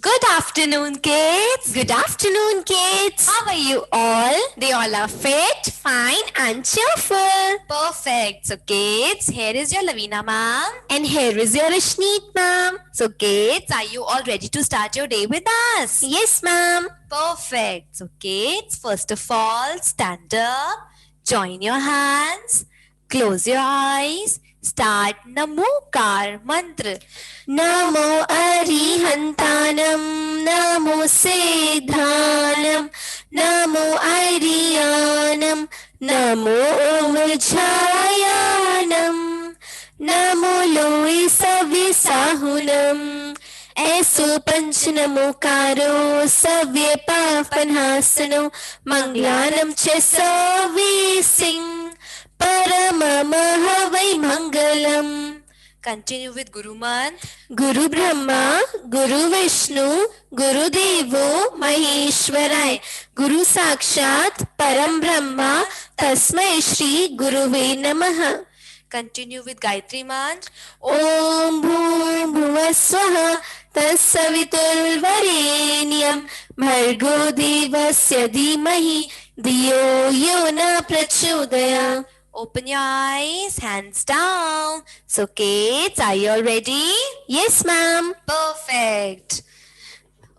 Good afternoon, kids. Good afternoon, kids. How are you all? They all are fit, fine, and cheerful. Perfect. So, kids, here is your Lavina ma'am. And here is your Rashneet, ma'am. So, kids, are you all ready to start your day with us? Yes, ma'am. Perfect. So, kids, first of all, stand up, join your hands, close your eyes, start Namokar mantra. Namo Arihantanam, Namo Siddhanam, Namo Ariyanam, Namo Vajrayanam, Namo Loisavvisahunam. ऐसो पंच नमोकारो सव्य पापनहासनो मंगलानम च सविसिं परममः वै मंगलम. Continue with Guru Mantra. गुरु ब्रह्मा गुरु विष्णु गुरु देवो महेश्वराय गुरु साक्षात परम ब्रह्मा तस्मै श्री गुरुवे नमः. Continue with Gayatri Mantra. ओम भूर्भुवस्वः तत्सवितुर्वरेण्यं भर्गो देवस्य धीमहि धियो यो न प्रचोदयात्. Open your eyes, hands down. So, kids, are you all ready? Yes, ma'am. Perfect.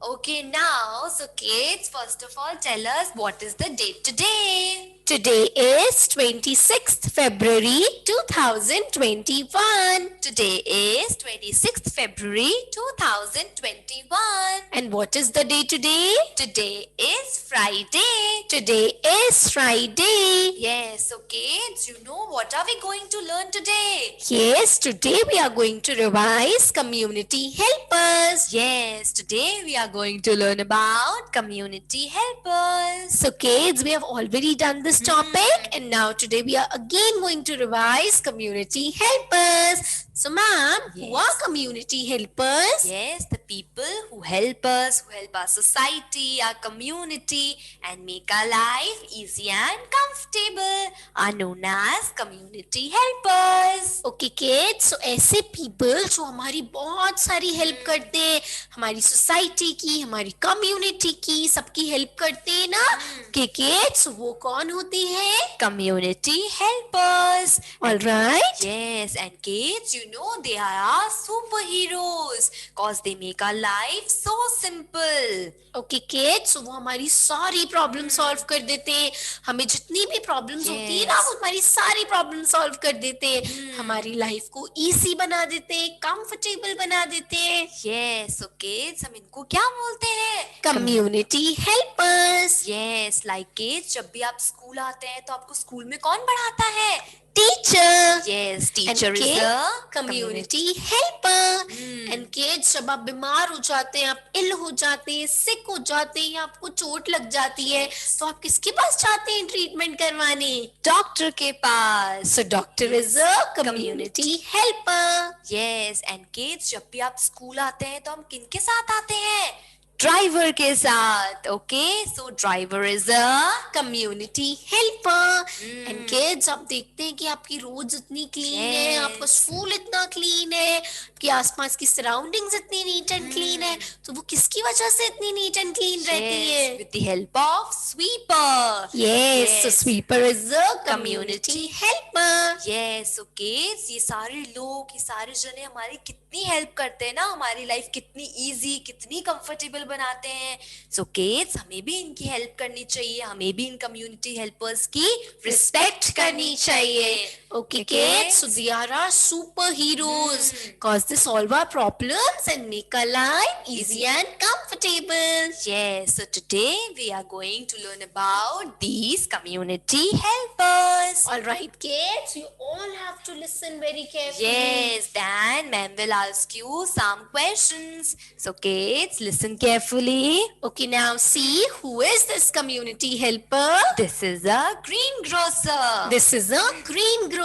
Okay, now, so kids, first of all, tell us what is the date today? Today is 26th February 2021. Today is 26th February 2021. And what is the day today? Today is Friday. Today is Friday. Yes, so kids, you know what are we going to learn today? Yes, today we are going to revise community helpers. Yes, today we are going to learn about community helpers. So kids, we have already done this topic and now today we are again going to revise community helpers. So ma'am, who are community helpers? Yes, the people who help us, who help our society, our community and make our life easy and comfortable are known as community helpers. Okay kids, so ऐसे people जो हमारी बहुत सारी help करते हैं, हमारी society की, हमारी community की, सबकी help करते हैं ना, कि kids वो कौन होते हैं? Community helpers. Alright. Yes, and kids, you know they are our superheroes cause they make our life so simple. Okay kids, वो हमारी सारी प्रॉब्लम सॉल्व कर देते हैं. हमें जितनी भी प्रॉब्लम्स होती है ना, वो हमारी सारी प्रॉब्लम सॉल्व कर देते हैं. हमारी लाइफ को इजी बना देते हैं, कंफर्टेबल बना देते हैं. Yes, so kids, हम इनको क्या बोलते हैं? Community helpers. Yes, like kids, जब भी आप स्कूल आते हैं तो आपको स्कूल में कौन पढ़ाता है? Teacher. Yes, teacher And is kids, the community helper. And kids, जब आप बीमार हो जाते हैं, आप इल हो जाते हैं, सिक हो जाते हैं, या आपको चोट लग जाती है, तो आप किसके पास जाते हैं ट्रीटमेंट करवाने? डॉक्टर के पास. So doctor is a community helper. Yes, and kids, जब भी आप स्कूल आते हैं तो हम किनके साथ आते हैं? ड्राइवर के साथ. Okay, so driver is a community helper. And kids, आप देखते हैं कि आपकी रोड इतनी क्लीन है, आपका स्कूल इतना क्लीन है, कि आसपास की सराउंडिंग्स इतनी नीट एंड क्लीन है, तो वो किसकी वजह से इतनी नीट एंड क्लीन रहती है? with the help of sweeper. Yes, so sweeper is a community helper. Yes, so kids, ये सारे लोग, ये सारे जने हमारी कितनी हेल्प करते हैं ना, हमारी लाइफ कितनी इजी, कितनी कंफर्टेबल बनाते हैं. So kids, हमें भी इनकी हेल्प करनी चाहिए, हमें भी इन कम्युनिटी हेल्पर्स की रिस्पेक्ट करनी चाहिए. Okay kids, so they are our superheroes cause they solve our problems and make our life easy and comfortable. Yes, so today we are going to learn about these community helpers. Alright kids, you all have to listen very carefully. Yes, then ma'am will ask you some questions. So kids, listen carefully. Okay, now see, who is this community helper? This is a greengrocer. This is a greengrocer.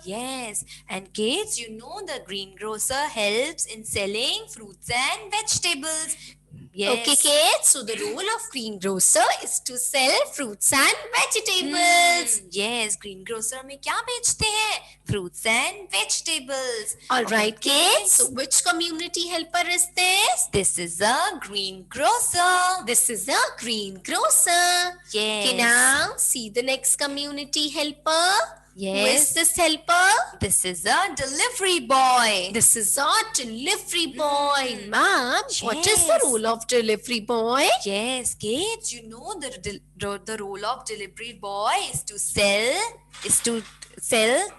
Yes, and kids, you know the greengrocer helps in selling fruits and vegetables. Okay, Yes. kids. So the role of greengrocer is to sell fruits and vegetables. Yes, green grocer में क्या बेचते हैं? Fruits and vegetables. All Okay, right, kids. So which community helper is this? this is a greengrocer. This is a greengrocer. Yes. Okay, now see the next community helper. Who is Yes. this helper? This is a delivery boy. This is a delivery boy. Ma'am, what is the Yes. role of delivery boy? Yes, kids, you know the role of delivery boy is to sell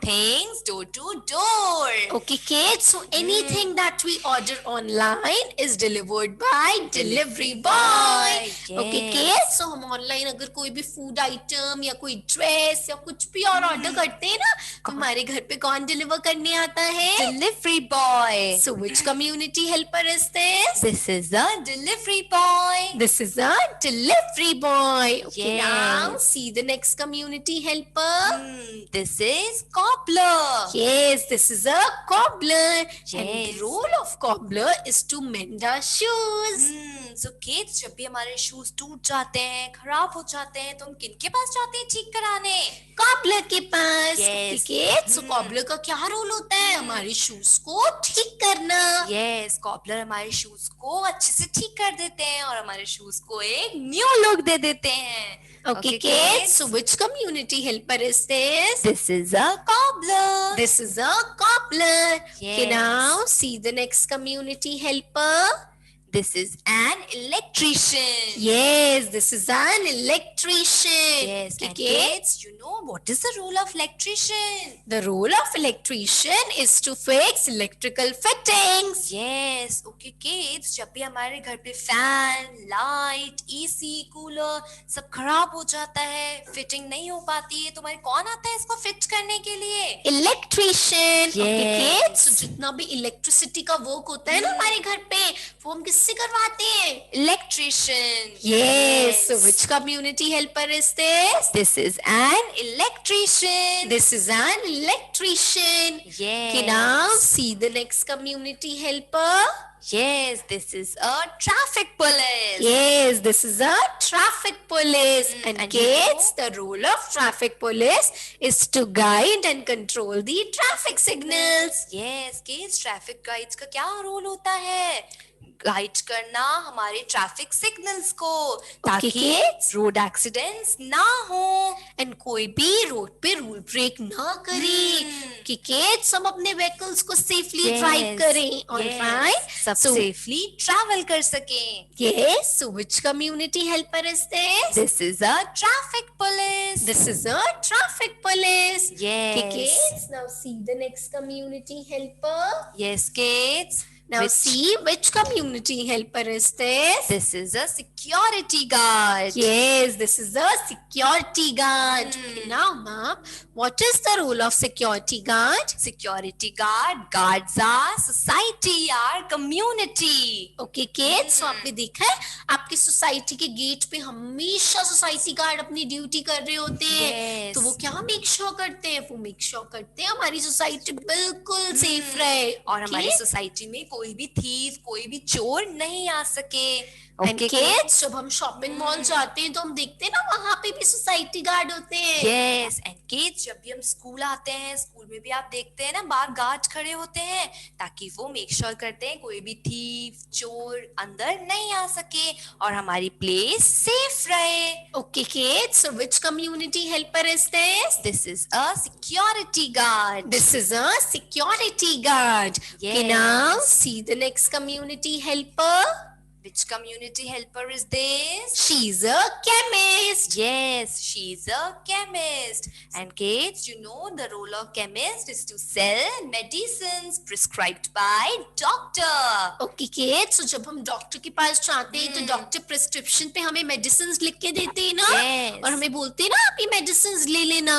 things door to door. Okay, kids. So anything that we order online is delivered by delivery boy. Okay, Yes. kids. So हम online अगर कोई भी food item या कोई dress या कुछ भी और order करते हैं ना, तो हमारे घर पे कौन deliver करने आता है? Delivery boy. So which community helper is this? This is a delivery boy. This is a delivery boy. Okay, now Yes. see the next community helper. This is cobbler. Yes, this is a cobbler. And Yes. the role of cobbler is to mend our shoes. So kids, जब भी हमारे shoes टूट जाते हैं, खराब हो जाते हैं, तो हम किनके पास जाते हैं ठीक कराने? Cobbler के पास. Yes. Okay, kids. So cobbler का क्या रोल होता है? हमारे शूज को ठीक करना. Yes, cobbler हमारे शूज को अच्छे से ठीक कर देते हैं और हमारे शूज को एक न्यू लुक दे देते हैं. Okay, kids. So which community helper is this? This is a cobbler. This is a cobbler. Okay, Yes. now see the next community helper. This is an electrician. Yes, this is an electrician. Yes, Okay, and kids. kids, you know what is the role of electrician? The role of electrician is to fix electrical fittings. Yes, okay kids, जब भी हमारे घर पे fan, light, AC, cooler सब खराब हो जाता है, फिटिंग नहीं हो पाती है, तो हमारे कौन आता है इसको फिट करने के लिए? Electrician. Okay, Yes. kids. So जितना भी इलेक्ट्रिसिटी का वर्क होता है ना हमारे घर पे, वो हम किससे करवाते हैं? Electrician. Yes. So which community helper is this? This is an electrician. This is an electrician. Yes. Okay, now see the next community helper. Yes, this is a traffic police. Yes, this is a traffic police. And and kids, the role of traffic police is to guide and control the traffic signals. Yes, kids, traffic guides का क्या role होता है? Guide करना हमारे traffic signals को, ताकि kids. Road accidents ना हो. And कोई भी रोड पे रूल ब्रेक ना करे कि kids हम अपने व्हीकल्स को सेफली ड्राइव करें. Alright? सब So सेफली ट्रैवल कर सकें. yes, so which community helper is this? This is a traffic police. This is a traffic police. Yes. Okay, kids, now see the next community helper. Yes, kids. Now see which community helper is this? This is a security guard. Yes, this is a security guard. Okay, now ma'am, what is the role of security guard? Security guard guards our society, our community. Okay, kids, so आपने देखा है आपकी society के gate पे हमेशा society guard अपनी duty कर रहे होते हैं. Yes. तो वो क्या मेक श्योर करते हैं? वो मेक श्योर करते हैं हमारी सोसाइटी बिल्कुल सेफ रहे. और हमारी Okay? सोसाइटी में कोई भी थीफ, कोई भी चोर नहीं आ सके. And kids, जब हम शॉपिंग मॉल जाते हैं तो हम देखते हैं ना वहाँ पे भी सोसाइटी गार्ड होते हैं. Yes, and kids, जब भी हम स्कूल आते हैं, स्कूल में भी आप देखते हैं ना बाहर गार्ड खड़े होते हैं, ताकि वो मेक श्योर करते हैं कोई भी थीफ, चोर अंदर नहीं आ सके और हमारी प्लेस सेफ रहे. Okay, kids, so which community helper is this? This is a security guard. This is a security guard. Okay, Yes. now see the next community helper. Which community helper is this? She's a chemist. Yes, she's a chemist. And kids, you know the role of chemist is to sell medicines prescribed by doctor. Okay, kids, so जब हम doctor के पास जाते हैं तो doctor prescription पे हमें medicine लिख के देते हैं ना. Yes. और हमें बोलते हैं ना आप ये मेडिसिन ले लेना.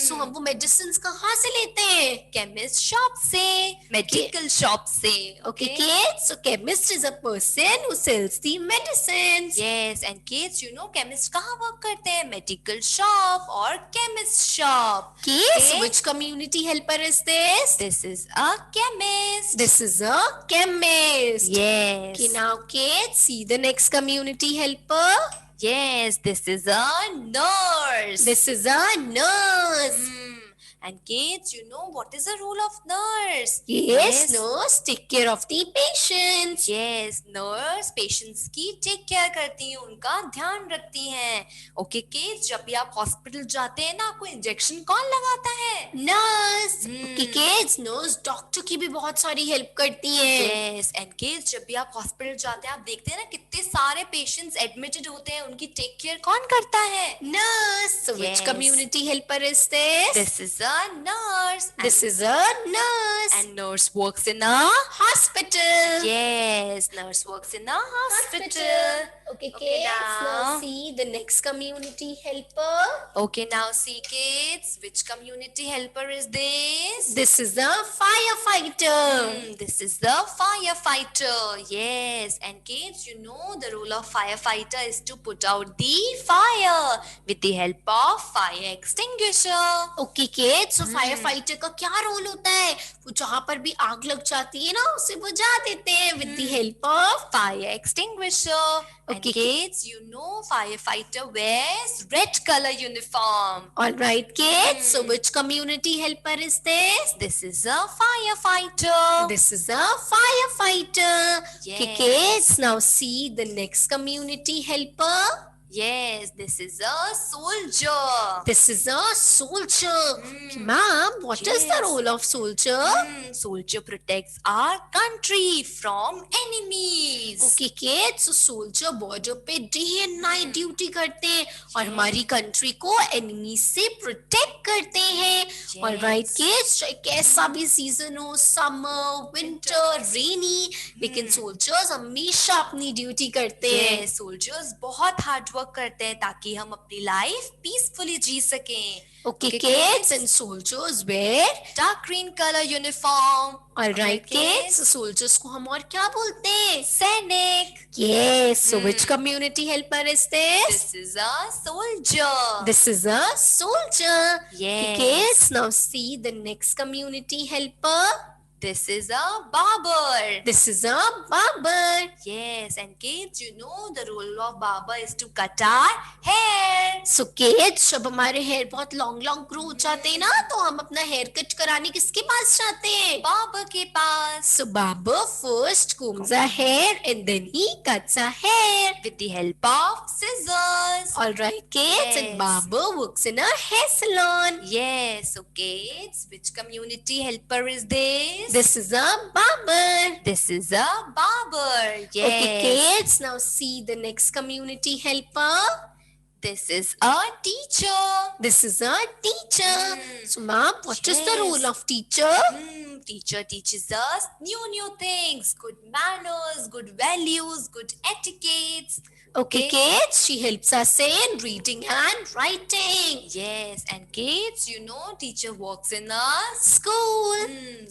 सो हम वो मेडिसिन कहाँ से लेते हैं? Chemist shop से, medical shop से. Okay, kids, so chemist is a person who sells the medicines. Yes, and kids, you know, chemist कहाँ work करते हैं? Medical shop or chemist shop. Kids, Okay? which community helper is this? This is a chemist. This is a chemist. Yes. Okay, now kids, see the next community helper. Yes, this is a nurse. This is a nurse. And kids, you know what is the role of nurse? Yes, nurse take care of the patients. Yes, nurse patients की take care करती हैं, उनका ध्यान रखती हैं. Okay, kids, जब भी आप hospital जाते हैं ना, आपको injection कौन लगाता है? Nurse. Okay, kids, nurse doctor की भी बहुत सारी help करती है. Yes, and kids, जब भी आप hospital जाते हैं, आप देखते हैं ना कितने सारे patients admitted होते हैं, उनकी take care कौन करता है? Nurse. So which Yes. community helper is this? This is a nurse. This is a nurse. And nurse works in a Hospital. Yes, nurse works in a hospital. Okay, Okay, kids. Now now. see the next community helper. Okay, now see kids, which community helper is this? This is a firefighter. This is the firefighter. Yes, and kids, you know the role of firefighter is to put out the fire with the help of fire extinguisher. Okay kids, so fire fighter का क्या role होता है? वो जहाँ पर भी आग लग जाती है ना, उसे बुझा देते हैं with the help of Fire extinguisher. And Okay. kids, you know firefighter wears red color uniform. Alright kids, so which community helper is this? This is a firefighter. This is a firefighter. Okay, Yes. kids, now see the next community helper. Yes, this is a soldier. This is a soldier. Okay, ma'am, what is the Yes. role of soldier? Soldier protects our country from enemies. Okay kids, so soldier border पे day and night duty करते हैं और हमारी country को enemy से protect करते हैं. Alright kids, चाहे कैसा भी सीजन हो, समर, विंटर, रेनी, लेकिन सोल्जर्स हमेशा अपनी ड्यूटी करते हैं. Yes, soldiers बहुत हार्ड वर्क करते हैं ताकि हम अपनी लाइफ पीसफुली जी सकें. Okay Okay, kids, and soldiers wear Dark green color uniform. Alright Okay, kids, soldiers को हम और क्या बोलते हैं? सैनिक. Yes, so which community helper is this? This is a soldier. This is a soldier. Yes. Kids, now see the next community helper. This is a barber. This is a barber. Yes, and kids, you know the role of barber is to cut our hair. So kids, जब हमारे hair बहुत long long grow हो जाते हैं ना, तो हम अपना हेयर कट कराने किसके पास जाते हैं? Barber के पास. So barber first combs our hair and then he cuts our hair. With the help of scissors. Alright kids, Yes. and barber works in a hair salon. Yes, so kids, which community helper is this? This is a barber. This is a barber. Yes. Okay kids, now see the next community helper. This is a teacher. This is a teacher. So ma'am, what is the Yes. role of teacher? Teacher teaches us new things, good manners, good values, good etiquettes. Okay kids, she helps us in reading and writing. Yes, and kids, you know, teacher works in a School.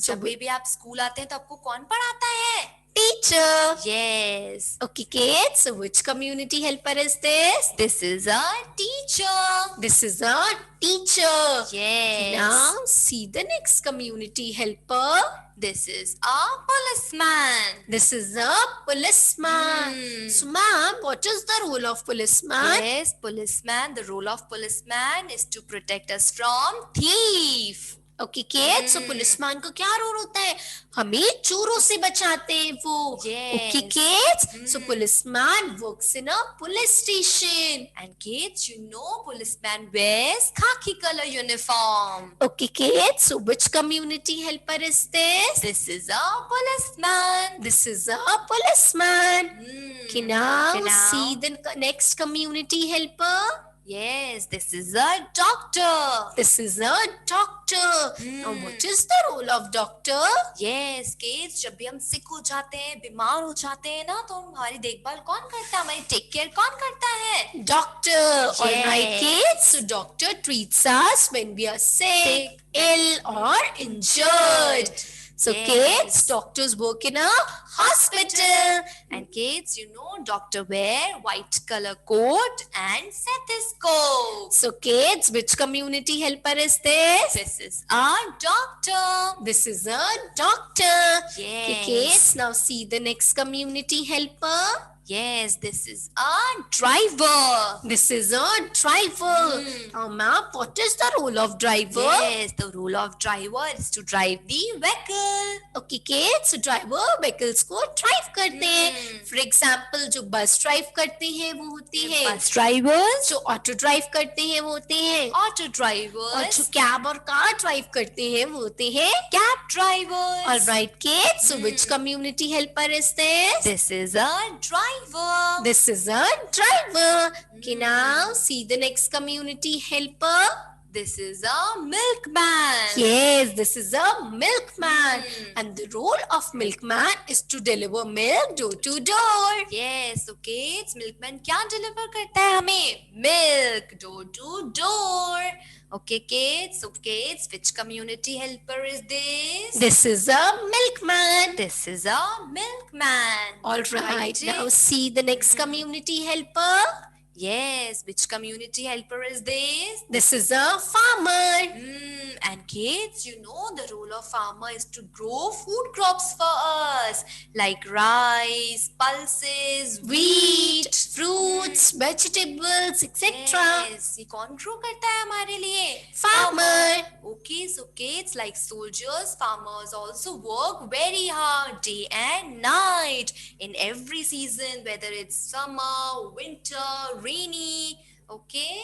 जब भी आप school आते हैं तो आपको कौन पढ़ाता है? Teacher. Yes. Okay kids, so which community helper is this? This is a teacher. This is a teacher. Yes. Now see the next community helper. This is a policeman. This is a policeman. So ma'am, what is the role of policeman? Yes, policeman. The role of policeman is to protect us from thief. Okay kids, so policeman का क्या role होता है? हमें चोरों से बचाते हैं वो. Yes. Okay kids, so policeman works in a police station. And kids, you know, policeman wears khaki color uniform. Okay kids, so which community helper is this? This is a policeman. This is a policeman. Okay, now Okay, now. see the next community helper. Yes, this is a doctor. This is a doctor. Now what is the role of doctor? Yes, kids, जब भी हम सिक हो जाते हैं, बीमार हो जाते हैं ना, तो हमारी देखभाल कौन करता है? हमारी टेक केयर कौन करता है? Doctor. Alright Yes. kids, so doctor treats us when we are sick, ill or injured. So kids, Yes. doctors work in a hospital. And kids, doctor wear white color coat and stethoscope. So kids, which community helper is this? This is our doctor. This is a doctor. Okay, Yes. kids, now see the next community helper. Yes, this is our driver. This is a driver. Now ma'am, what is the role of driver? Yes, the role of driver is to drive the vehicle. Okay kids, so driver vehicles को drive करते हैं. For example, जो bus drive करते हैं वो होती है. Bus drivers, जो auto drive करते हैं वो होते हैं. auto और drivers, जो cab और car drive करते हैं वो होते हैं. cab drivers. Alright kids, so which community helper is this? This is a driver. This is a driver. Okay, now see the next community helper. This is a milkman. Yes, this is a milkman. And the role of milkman is to deliver milk door to door. Yes, okay. It's milkman क्या deliver करता है हमें? Milk door to door. Okay, kids. So, kids, which community helper is this? This is a milkman. This is a milkman. All right, now see the next community helper. Yes, which community helper is this? This is a farmer. And kids, the role of farmer is to grow food crops for us like rice, pulses, Wheat, fruits, vegetables, etc. Yes, ये कौन grow करता है हमारे लिए? Farmer. Okay, so kids, like soldiers, farmers also work very hard day and night in every season, whether it's summer, winter, rainy. Okay.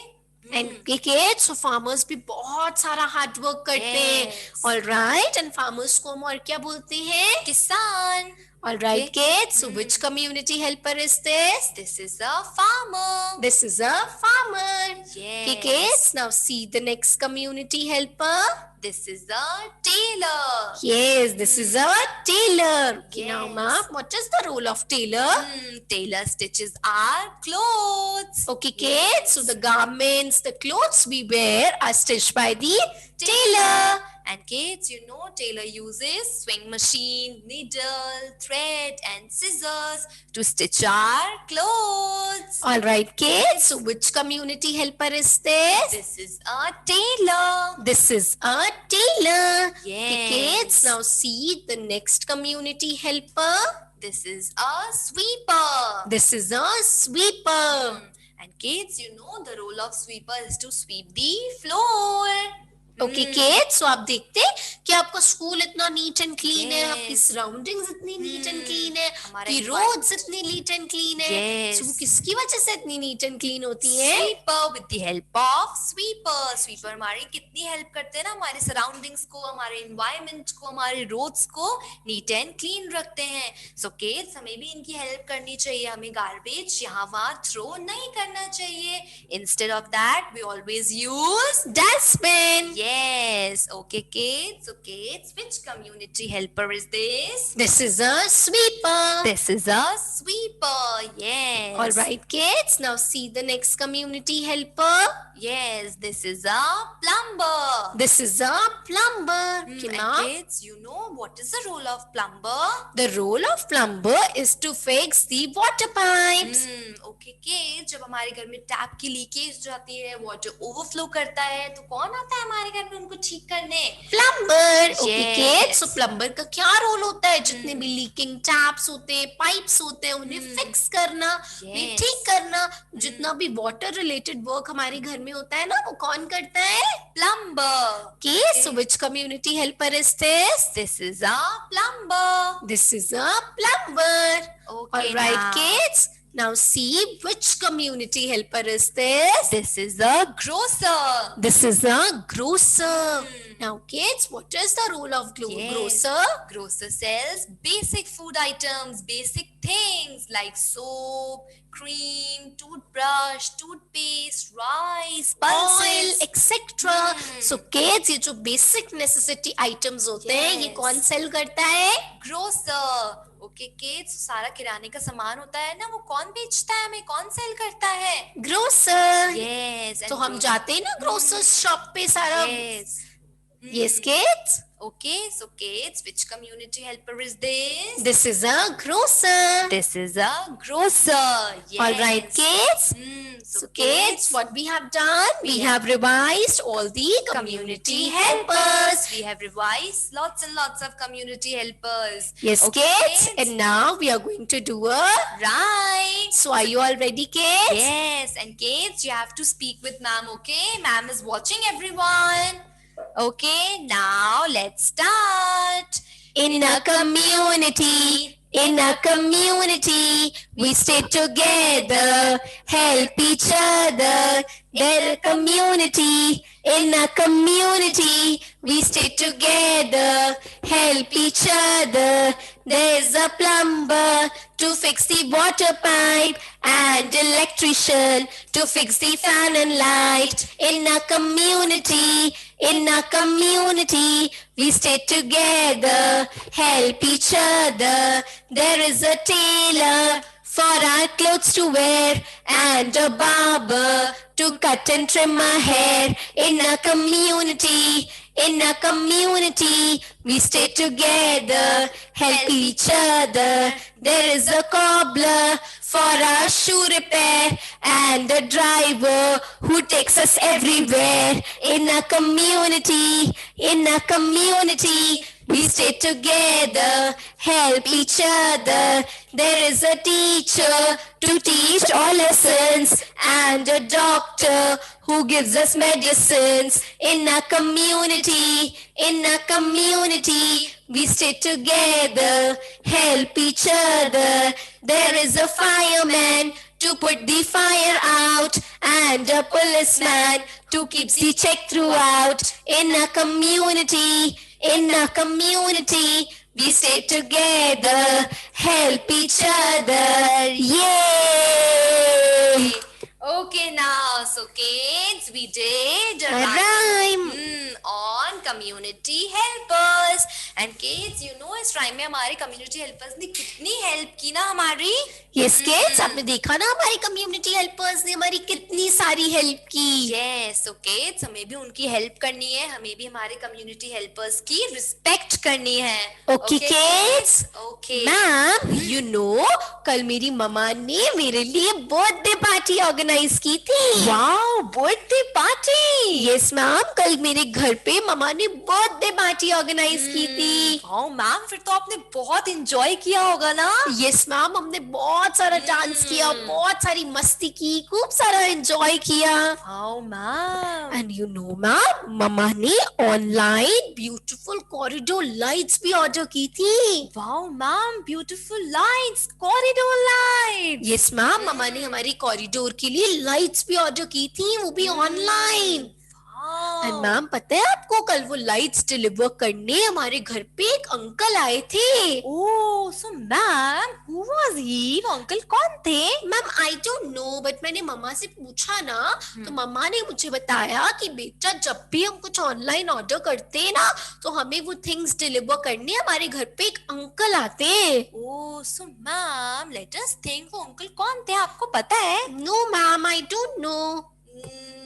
And kids, so farmers भी बहुत सारा hard work करते हैं. Yes. All right, and farmers को हम और क्या बोलते हैं? Kisan. All right, Okay. kids. So which community helper is this? This is a farmer. This is a farmer. Yes. Okay, kids. Now see the next community helper. This is a tailor. Yes, this is a tailor. Okay, now Yes. ma'am, what is the role of tailor? Tailor stitches our clothes. Okay, kids. So the garments, the clothes we wear are stitched by the tailor. And kids, tailor uses swing machine, needle, thread and scissors to stitch our clothes. All right, kids. So which community helper is this? This is a tailor. This is a tailor. Okay, Yes. kids. Now see the next community helper. This is a sweeper. This is a sweeper. And kids, the role of sweeper is to sweep the floor. Okay kids, so आप देखते हैं कि आपका school इतना neat and clean है, Yes. आपकी surroundings इतनी neat and clean है, हमारा आपकी environment- रोड्स इतनी नीट एंड क्लीन है. Yes. सो वो किसकी वजह से इतनी नीट एंड क्लीन होती है? Sweeper with the help of sweeper. Sweeper हमारी कितनी हेल्प करते हैं ना, हमारे सराउंडिंग्स को, हमारे एनवायरनमेंट को, हमारे रोड्स को नीट एंड क्लीन रखते हैं. सो किड्स, हमें भी इनकी हेल्प करनी चाहिए. हमें गार्बेज यहाँ वहाँ थ्रो नहीं करना चाहिए. Instead of that we always use dustbin. yes. Okay, kids. So kids, which community helper is this? This is a sweeper. This is a sweeper. Yes. All right, kids. Now see the next community helper. Yes, this is a plumber. This is a plumber. Okay, And now kids, what is the role of plumber? the role of plumber is to fix the water pipes. Okay, kids, जब हमारे घर में tap की leakage जाती है, water overflow करता है, तो कौन आता है हमारे घर में उनको ठीक करने? प्लम्बर. Okay Yes. किड्स, सो प्लम्बर का क्या रोल होता है? जितने भी लीकिंग टैप्स होते हैं, पाइप्स होते हैं, उन्हें फिक्स करना, उन्हें Yes. ठीक करना. जितना भी वाटर रिलेटेड वर्क हमारे घर में होता है ना, वो कौन करता है? Plumber. Okay, so which community helper is this? This is a plumber. This is a plumber. Okay, All right, now. kids. Now see which community helper is this? This is a grocer. This is a grocer. Now, kids, what is the role of Yes. grocer? Grocer sells basic food items, basic things like soap, cream, toothbrush, toothpaste, rice, Oil, pulses. etc. So, kids, ये जो basic necessity items होते हैं, ये Yes. कौन sell करता है? Grocer. Okay kids, सारा किराने का सामान होता है ना, वो कौन बेचता है, हमें कौन सेल करता है? Grocer. यस. तो हम जाते हैं ना ग्रोसर शॉप पे सारा Yes, kids. Okay, so kids, which community helper is this? This is a grocer. This is a grocer. Yes. All right, kids. So, Kids, what we have done? We have revised all the community helpers. We have revised lots and lots of community helpers. Yes, Okay, kids. And now we are going to do a. Right. So are you all ready, kids? Yes, and kids, you have to speak with ma'am, okay? Ma'am is watching everyone. Okay, now let's start. In a community, we stay together, help each other. There's a community, in a community, we stay together, help each other. There's a plumber to fix the water pipe and electrician to fix the fan and light. In a community, we stay together, help each other. There is a tailor for our clothes to wear and a barber to cut and trim our hair. In a community, we stay together, help each other. There is a cobbler for our shoe repair and a driver who takes us everywhere. In a community, we stay together, help each other. There is a teacher to teach all lessons and a doctor who gives us medicines. In a community, we stay together, help each other. There is a fireman to put the fire out and a policeman to keep the check throughout. In a community, we stay together, help each other. Yay! Okay, now, so kids, we did a rhyme on community helpers. And kids, you know, इस rhyme में हमारे community helpers ने कितनी help की ना हमारी? Yes, kids, आपने देखा ना हमारे community helpers ने हमारी कितनी सारी help की. Yes, so kids, हमें भी उनकी help करनी है, हमें भी हमारे community helpers की respect करनी है. Okay, kids. Okay. Ma'am, you know, कल मेरी मम्मा ने मेरे लिए birthday party organize की थी. Wow, birthday party. Yes, ma'am, कल मेरे घर पे मम्मा ने birthday party organize की थी. Wow, मैम, फिर तो आपने बहुत enjoy किया होगा ना? Yes, ma'am, हमने बहुत सारा डांस किया, बहुत सारी मस्ती की, खूब सारा enjoy किया. Wow, ma'am. And you know, ma'am, मम्मा ने online beautiful corridor lights भी order की थी. Wow, ma'am, beautiful lights, corridor lights. Yes, ma'am, मम्मा ने हमारी corridor के लिए lights भी order की थी, वो भी online. And मैम, पता है आपको, कल वो लाइट्स डिलीवर करने हमारे घर पे एक अंकल आए थे. Oh, so ma'am, who was he? वो अंकल कौन थे? Ma'am, I don't know, but मैंने मम्मा से पूछा ना, तो मम्मा ने मुझे बताया कि बेटा, जब भी हम कुछ ऑनलाइन ऑर्डर करते हैं ना, तो हमें वो थिंग्स डिलीवर करने हमारे घर पे एक अंकल आते हैं. Oh, so ma'am, let us think, वो अंकल कौन थे? आपको पता है? No, ma'am, I don't know.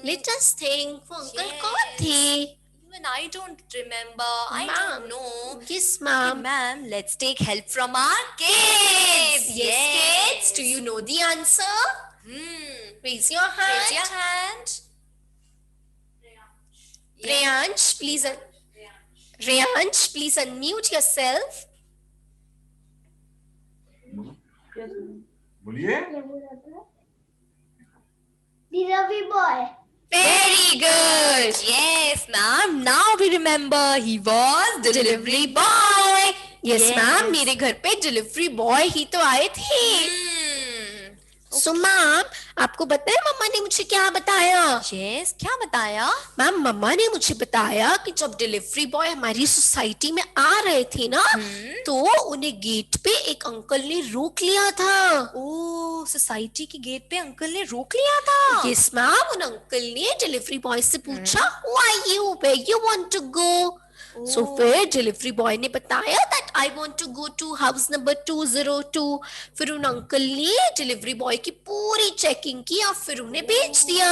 Let us think, वो अंकल कौन थे? Even I don't remember. I don't know. Yes, ma'am. Ma'am, let's take help from our kids. Yes, kids. Do you know the answer? Raise your hand. Raise your hand. Reyansh, please. Reyansh, please unmute yourself. बोलिए. Delivery boy. Very good. Yes, ma'am. Now we remember he was the delivery boy. Yes, ma'am. मेरे घर पे delivery boy ही तो आए थे. So, ma'am, आपको पता है मम्मा ने मुझे क्या बताया? Yes, क्या बताया? मैम, मम्मा ने मुझे बताया कि जब डिलीवरी बॉय हमारी सोसाइटी में आ रहे थे ना, तो उन्हें गेट पे एक अंकल ने रोक लिया था. ओह, सोसाइटी की गेट पे अंकल ने रोक लिया था. यस मैम, उन अंकल ने डिलीवरी बॉय से पूछा, Who are you? Where you want to go? सो फिर डिलीवरी बॉय ने बताया that I want to go to house number 202। फिर उन अंकल ने डिलीवरी बॉय की पूरी चेकिंग की और फिर उन्हें भेज दिया।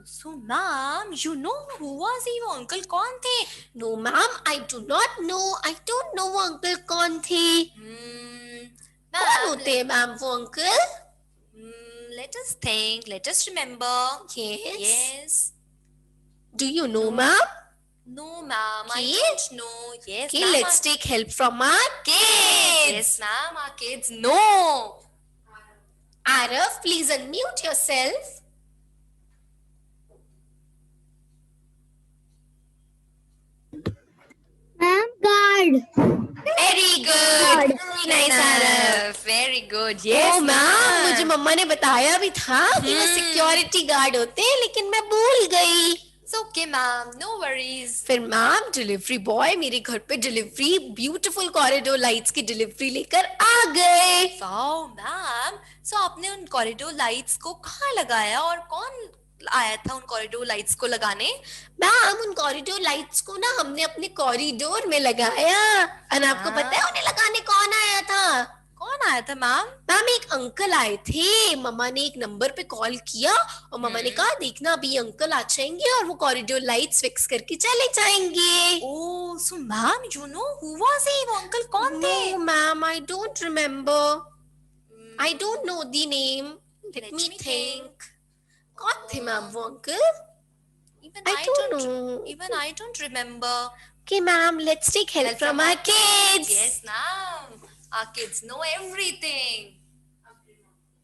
So ma'am you know who was he, वो अंकल कौन थे? No ma'am, I do not know, I don't know वो अंकल कौन थे। कौन मैम होते हैं मैम वो uncle? let us think, let us remember. Yes. Yes. Do you know ma'am? No ma'am, I Okay. don't know. Yes Okay, ma'am, let's take help from our kids. yes ma'am, our kids know. Arav, please unmute yourself. Ma'am, guard. Very good. Very nice Arav. Very good. Yes Oh ma'am, मुझे ma'am. मम्मा ने बताया भी था कि वो security guard होते हैं, लेकिन मैं भूल गई। It's okay ma'am, no worries. फिर मैम डिलीवरी बॉय मेरे घर पे डिलीवरी, ब्यूटीफुल कॉरिडोर लाइट्स की डिलीवरी लेकर आ गए। Wow ma'am, so आपने उन कॉरिडोर लाइट्स को कहाँ लगाया और कौन आया था उन कॉरिडोर लाइट्स को लगाने? मैम उन कॉरिडोर लाइट्स को ना हमने अपने कॉरिडोर में लगाया। और आपको पता है उन्हें लगाने कौन आया था? कौन आया था मैम? मैम एक अंकल आए थे। मम्मा ने एक नंबर पे कॉल किया और मम्मा ने कहा देखना अभी अंकल आ जाएंगे और वो कॉरिडोर लाइट्स फिक्स करके चले जाएंगे। Oh, so ma'am, you know who was he? वो अंकल कौन थे? No ma'am, I don't remember. I don't know the name. Let me think. कौन थे मैम वो uncle? Even I I don't don't. know. Even I don't remember. Okay ma'am, let's take help from our kids. Yes, ma'am. Our kids know everything.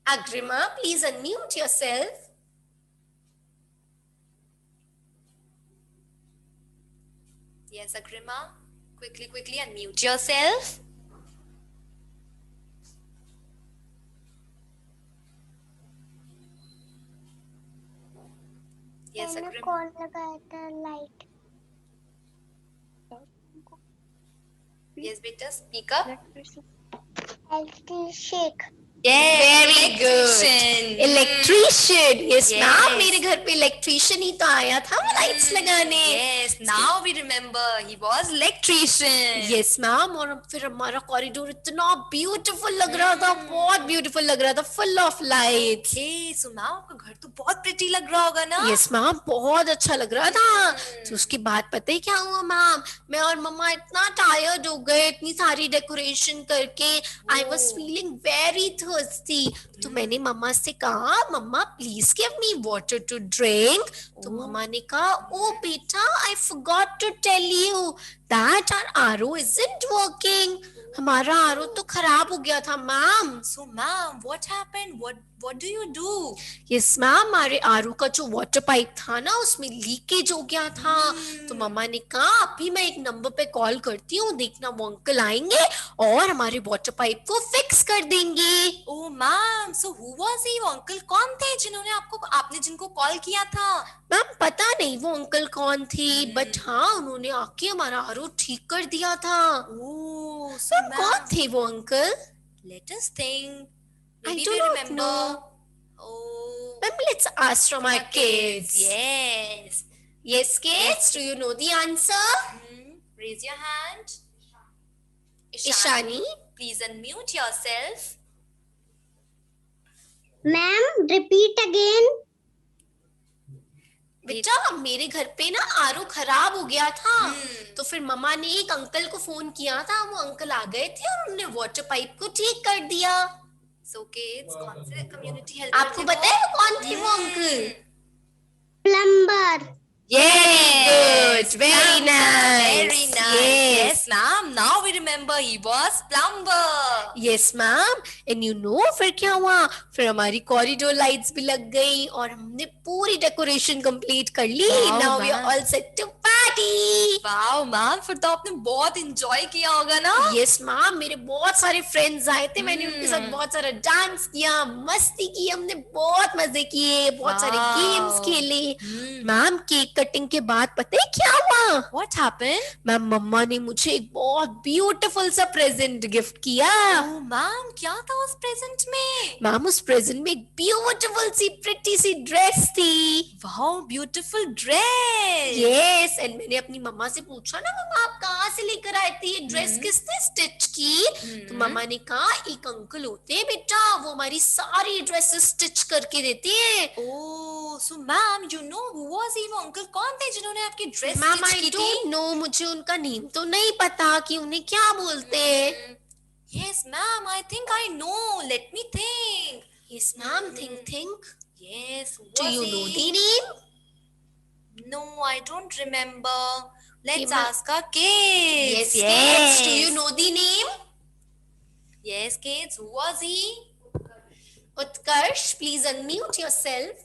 Agrima, please unmute yourself. Yes, Agrima. Quickly, unmute yourself. Yes, मैंने Agrima. कौन लगाया था light? Yes, beta. Speak up. Shake. Yes. Very good. Electrician. Electrician. Yes, Yes. ma'am. मेरे घर पे electrician ही तो आया था वो लाइट्स लगाने। Yes. Now we remember he was electrician. Yes, ma'am. और फिर हमारा कॉरिडोर इतना ब्यूटीफुल लग रहा था, बहुत ब्यूटीफुल लग रहा था, full of lights. Okay, so now आपका घर तो बहुत pretty लग रहा होगा ना? यस मैम, बहुत अच्छा लग रहा था। तो उसके बाद पता है क्या हुआ मैम? मैं और मम्मा इतना टायर्ड हो गए इतनी सारी डेकोरेशन करके। I was feeling very thirsty. तो मैंने मम्मा से कहा mama please give me water to drink. तो मम्मा ने कहा ओ बेटा, I forgot to tell you that our RO isn't working. हमारा आरओ तो खराब हो गया था ma'am. So ma'am, what happened? What do you do? Yes ma'am, हमारे आरओ का जो वाटर पाइप था ना उसमें लीकेज हो गया था। तो मम्मा ने कहा अभी मैं एक नंबर पे कॉल करती हूँ, देखना वो अंकल आएंगे और हमारे वाटर पाइप को फिक्स कर देंगे। Oh ma'am, so who was he? वो अंकल कौन थे जिन्होंने आपने जिनको कॉल किया था? मैम पता नहीं वो अंकल कौन थे, बट हाँ उन्होंने आके हमारा आरओ ठीक कर दिया था। Oh, so मैम कौन थे वो uncle? let us think. I Maybe do we not remember. know. Oh, ma'am let's ask from our kids. Yes. Yes kids, do you know the answer? Raise your hand. Ishani. Please unmute yourself. Ma'am repeat again. बेटा मेरे घर पे ना RO खराब हो गया था। तो फिर मम्मा ने एक अंकल को फोन किया था, वो अंकल आ गए थे और उन्होंने वाटर पाइप को ठीक कर दिया। So kids, कौन से community helper आपको थे पता है वो कौन थे वो uncle? Plumber. Good, very nice. Very nice. Yes, ma'am. Now we remember he was plumber. Yes ma'am. And you know फिर क्या हुआ? फिर हमारी कॉरिडोर लाइट्स भी लग गई और हमने पूरी डेकोरेशन कंप्लीट कर ली। Wow, Now we are ma'am. all set to party. Wow, ma'am. फिर तो आपने बहुत enjoy किया होगा ना? Yes ma'am, मेरे बहुत सारे फ्रेंड्स आए थे, मैंने उनके साथ बहुत सारा डांस किया, मस्ती की, हमने बहुत मजे किए, बहुत सारे Wow. गेम्स खेले। मैम केक कटिंग के बाद पता है क्या हुआ? What happened? मैम मम्मा ने मुझे एक बहुत ब्यूटीफुल सा प्रेजेंट गिफ्ट किया। Oh, ma'am, क्या था उस present में? मैम उस प्रेजेंट में एक ब्यूटीफुल सी प्रिटी सी ड्रेस थी। Wow, beautiful dress. Yes, and मैंने अपनी मम्मा से पूछा ना, मम्मा आप कहाँ से लेकर आए थे ये ड्रेस, किसने स्टिच की? तो मम्मा ने कहा एक अंकल होते हैं बेटा, वो हमारी सारी ड्रेसेस स्टिच करके देते हैं। Oh, so ma'am you know who was he? वो अंकल कौन थे जिन्होंने आपकी ड्रेस मैम स्टिच आई की थी? डोंट नो, मुझे उनका नेम तो नहीं पता कि उन्हें क्या बोलते हैं। Yes ma'am, I think I know, let me think. Yes ma'am, think. Yes, do was you know he? The name? No, I don't remember. Let's ma'am. ask our kids. Yes, kids, do you know the name? Yes, kids. Who was he? Utkarsh, please unmute yourself.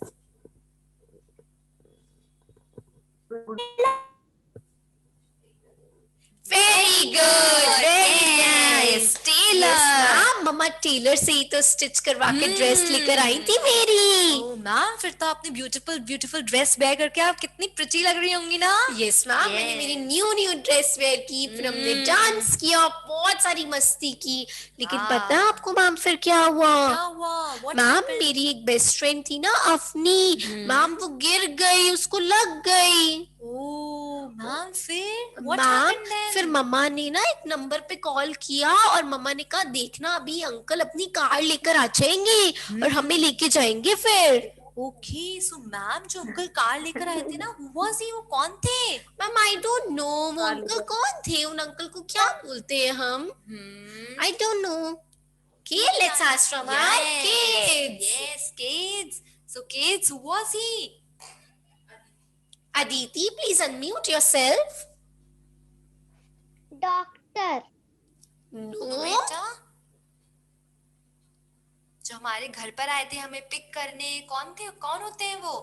Very good, very nice. Taylor. Yes, ma'am, mamma Taylor से ही तो stitch करवा के dress लेकर आई थी मेरी। Oh, ma'am, फिर तो आपने ब्यूटीफुल ब्यूटीफुल ड्रेस वेयर करके आप कितनी प्रिटी लग रही होंगी ना? यस मैम, मैंने मेरी न्यू ड्रेस वेयर की, फिर हमने डांस किया, बहुत सारी मस्ती की। लेकिन पता है आपको मैम फिर क्या हुआ? क्या हुआ? What ma'am happened? मेरी एक बेस्ट फ्रेंड थी ना अफनी, मैम वो गिर गई, उसको लग गई। Oh, मैम, फिर what मैम happened then? फिर मम्मा ने ना एक नंबर पे कॉल किया और मम्मा ने कहा देखना अभी अंकल अपनी कार लेकर आ जाएंगे और हमें लेके जाएंगे फिर। Okay, so मैम जो अंकल कार लेकर आए थे ना, who was he? वो कौन थे? मैम आई डोंट नो वो अंकल कौन थे, उन अंकल को क्या बोलते हैं हम? आई don't no. Okay, let's ask from our kids. Yes, kids. So kids, who was he? Aditi, please unmute yourself. Doctor. No. बेटा, जो हमारे घर पर आए थे हमें पिक करने, कौन थे? कौन होते हैं वो?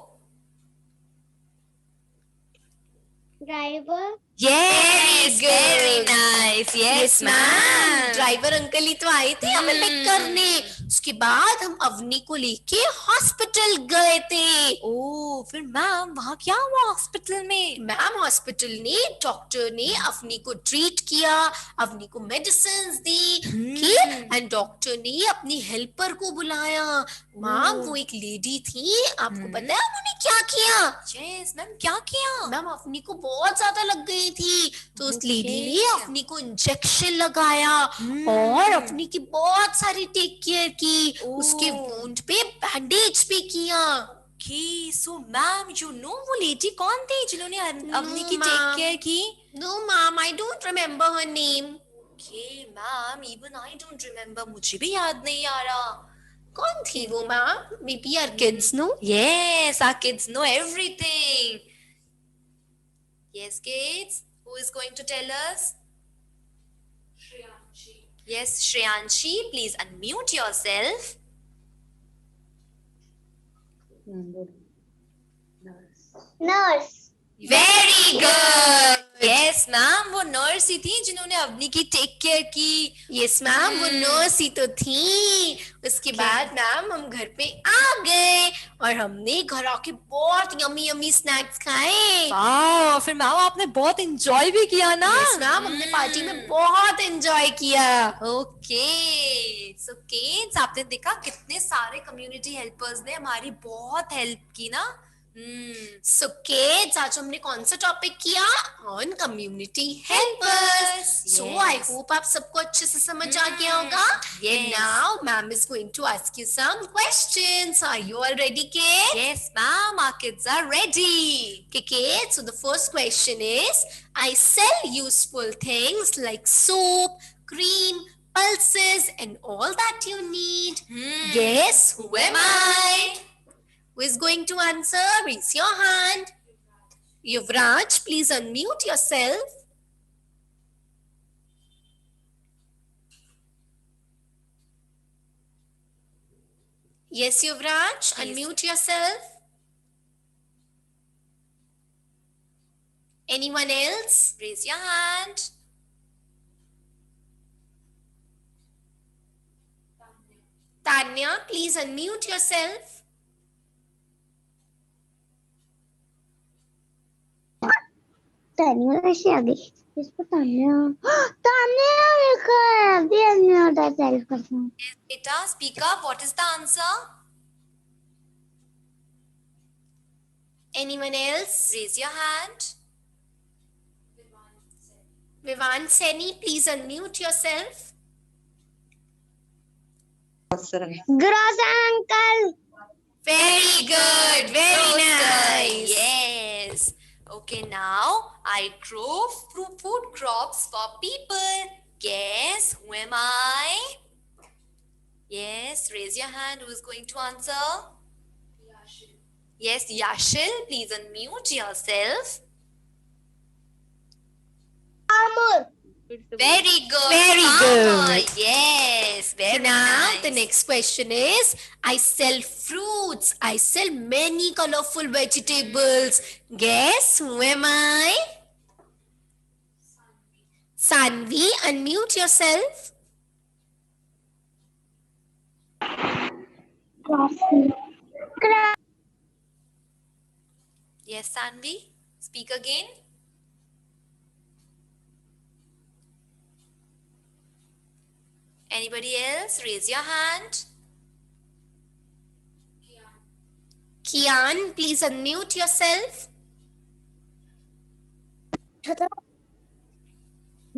Driver. Yes, good. very nice. Yes, ma'am, driver uncle ही तो आए थे हमें पिक करने। उसके बाद हम अवनी को लेके हॉस्पिटल गए थे। ओह, फिर मैम वहाँ क्या हुआ हॉस्पिटल में? मैम हॉस्पिटल ने डॉक्टर ने अवनी को ट्रीट किया, अवनी को मेडिसिन दी एंड डॉक्टर ने अपनी हेल्पर को बुलाया। मैम वो एक लेडी थी, आपको पता है उन्होंने क्या किया? यस मैम, क्या किया? मैम अवनी को बहुत ज्यादा लग गई थी, तो उस लेडी ने अवनी को इंजेक्शन लगाया और अवनी की बहुत सारी टेक केयर की, उसके वुंड पे बैंडेज भी किया। Okay, so ma'am you know वो लेडी कौन थी जिन्होंने अवनी की टेक ma'am. केयर की? No ma'am, I don't remember her name. Okay, ma'am, even I don't remember. मुझे भी याद नहीं आ रहा। कौन थी वो ma'am? Maybe our kids know. Yes, our kids know everything. Yes, kids. Who is going to tell us? Shreyanshi. Yes, Shreyanshi, please unmute yourself. Nurse. Very good. Yes, ma'am, वो nurse ही थी जिन्होंने अवनी की take care की। Yes ma'am, वो nurse ही तो थी। उसके बाद मैम हम घर पे आ गए और हमने घर आके बहुत यमी यमी स्नैक्स खाए। वाह, फिर मैम आपने बहुत एंजॉय भी किया ना? यस मैम, हमने पार्टी में बहुत एंजॉय किया। ओके, सो किड्स, आपने देखा कितने सारे कम्युनिटी हेल्पर्स ने हमारी बहुत हेल्प की ना? सो किड्स, आज हमने कौन सा टॉपिक किया? On community helpers. So I hope आप सबको अच्छे से समझ आ गया होगा। And now ma'am is going to ask you some questions. Are you all ready kids? Yes, ma'am, our kids are ready. Okay, kids, so the first question is, I sell useful things like soap, cream, pulses and all that you need. Guess who am I? Who is going to answer? Raise your hand. Yuvraj, please unmute yourself. Yes, Yuvraj, unmute yourself. Anyone else? Raise your hand. Tanya, please unmute yourself. Tania ऐसे आ गई इस पर तानिया तानिया लिखा है अभी नहीं होता self करना Yes, beta, speak up. What is the answer? Anyone else? Raise your hand. Vivan Seni, please unmute yourself. Gross uncle Very good, very nice. Yes. Okay, now I grow food crops for people. Guess who am I? Yes, raise your hand. Who is going to answer? Yes, Yashil, please unmute yourself. Amar Very good. Very Farmer. good. Yes, very Now nice. the next question is, I sell fruits. I sell many colorful vegetables. Guess who am I? Sanvi, unmute yourself. Yes, Sanvi, speak again. Anybody else? Raise your hand. Kian, please unmute yourself.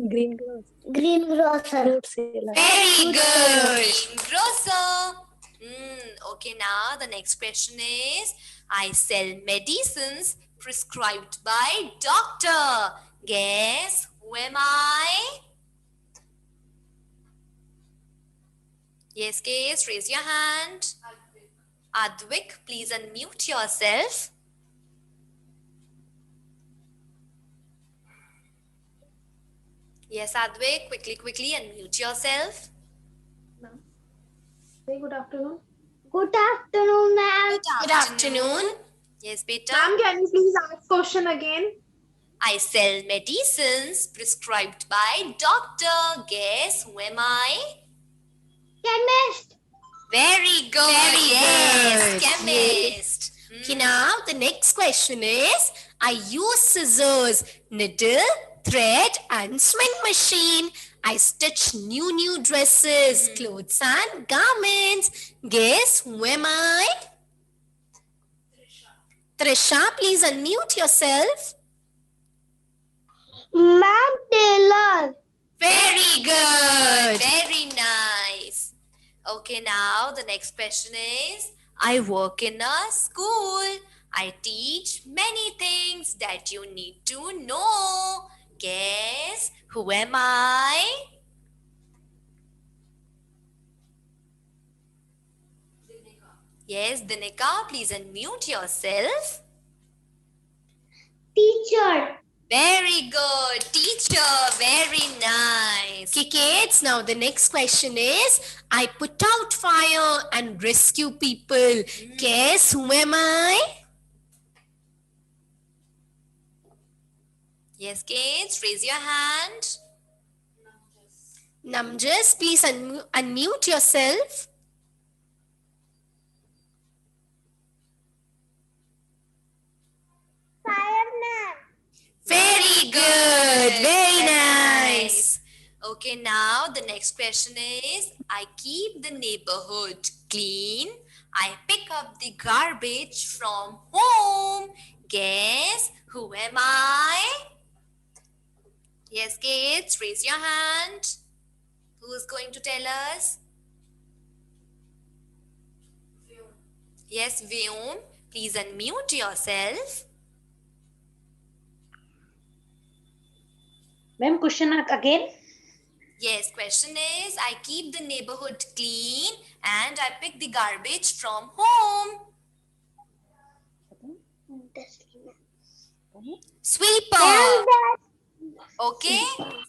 Green gloves. Green grocer Fruit seller. Very good. Grocer. Okay, now the next question is, I sell medicines prescribed by doctor. Guess who am I? Yes, guys, raise your hand. Advik, please unmute yourself. Yes, Advik, quickly unmute yourself. Say good afternoon. Good afternoon ma'am Good afternoon. Yes, beta. Ma'am, can you please ask question again? I sell medicines prescribed by doctor. Guess who am I? Chemist Very good. Very yes, good. chemist. Okay, now the next question is, I use scissors, needle, thread and sewing machine. I stitch new dresses, clothes and garments. Guess who am I? Trisha, please unmute yourself. Ma'am tailor Very good. Very nice. Okay, now the next question is, I work in a school. I teach many things that you need to know. Guess who am I? Yes, Dinika, please unmute yourself. Teacher Very good, teacher. Very nice. Okay, kids, now the next question is, I put out fire and rescue people. Guess who am I? Yes, kids, raise your hand. Namjas, please unmute yourself. Fireman Very good. Very nice. Okay, now the next question is, I keep the neighborhood clean. I pick up the garbage from home. Guess who am I? Yes, kids, raise your hand. Who is going to tell us? Yes, Vyom, please unmute yourself. Ma'am, question again. Yes, question is, I keep the neighborhood clean and I pick the garbage from home. Sweeper. Okay,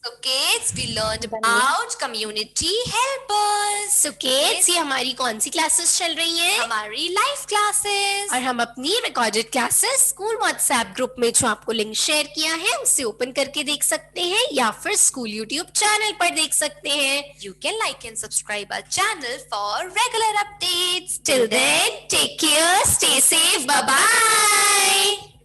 so kids, we learned about community helpers. So kids, ये हमारी कौन सी classes चल रही हैं? हमारी life classes. और हम अपनी recorded classes school WhatsApp group में जो आपको लिंक शेयर किया है उसे ओपन करके देख सकते हैं या फिर स्कूल यूट्यूब चैनल पर देख सकते हैं. You can like and subscribe our channel for regular updates. Till then, take care, stay safe, bye bye.